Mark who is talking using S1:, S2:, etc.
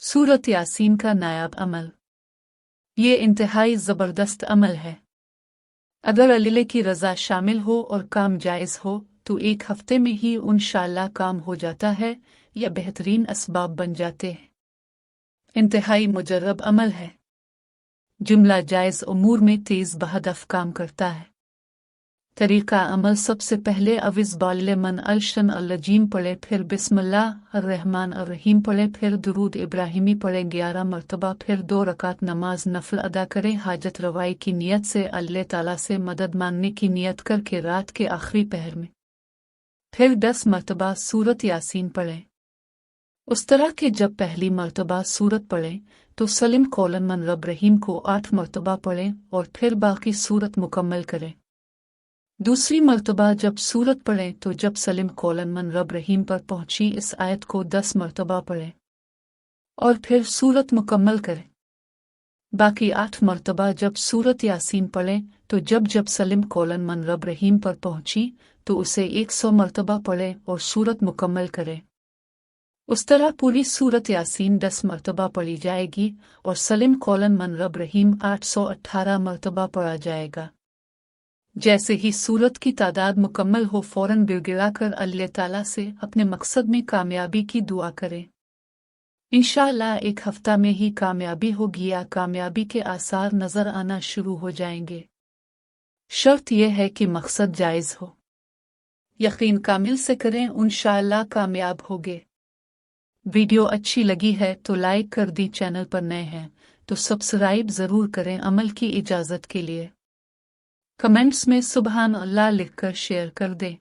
S1: सूरत यासीन का नायाब अमल। ये इंतहाई ज़बरदस्त अमल है। अगर अल्लाह की रज़ा शामिल हो और काम जायज़ हो तो एक हफ्ते में ही इंशाअल्लाह काम हो जाता है या बेहतरीन असबाब बन जाते हैं। इंतहाई मुजर्रब अमल है। जुमला जायज़ उमूर में तेज़ बहदफ काम करता है। तरीका अमल: सबसे पहले अविज़बालिमन अलशन अल्लजीम पढ़े, फिर बिस्मिल्लाह अर्रहमान अर्रहीम पढ़े, फिर दुरूद इब्राहिमी पढ़े 11 मरतबा, फिर 2 रकात नमाज नफल अदा करें। हाजत रवाई की नीयत से अल्लाह ताला से मदद मांगने की नीयत करके रात के आखिरी पहर में फिर 10 मरतबा सूरत यासीन पढ़ें। उस तरह के जब पहली मरतबा सूरत पढ़ें तो सलिम कौलन मन रब रहीम को 8 मरतबा पढ़ें और फिर बाकी सूरत मुकम्मल करें। दूसरी मरतबा जब सूरत पढ़ें तो जब सलिम कौलन मन रब रहीम पर पहुंची इस आयत को 10 मरतबा पढ़ें और फिर सूरत मुकम्मल करें। बाकी 8 मरतबा जब सूरत यासीन पढ़ें तो जब सलिम कौलन मन रब रहीम पर पहुंची तो उसे 100 मरतबा पढ़ें और सूरत मुकम्मल करें। उस तरह पूरी सूरत यासीन 10 मरतबा पढ़ी जाएगी और सलिम कौलन मन रब रहीम 818 मरतबा पढ़ा जाएगा। जैसे ही सूरत की तादाद मुकम्मल हो फौरन गिड़गिड़ाकर अल्लाह ताला से अपने मकसद में कामयाबी की दुआ करें। इंशाअल्लाह एक हफ्ता में ही कामयाबी होगी या कामयाबी के आसार नजर आना शुरू हो जाएंगे। शर्त यह है कि मकसद जायज़ हो। यकीन कामिल से करें, इंशाअल्लाह कामयाब होगे। वीडियो अच्छी लगी है तो लाइक कर दी। चैनल पर नए हैं तो सब्सक्राइब ज़रूर करें। अमल की इजाज़त के लिए कमेंट्स में सुबहान अल्लाह लिखकर शेयर कर दें।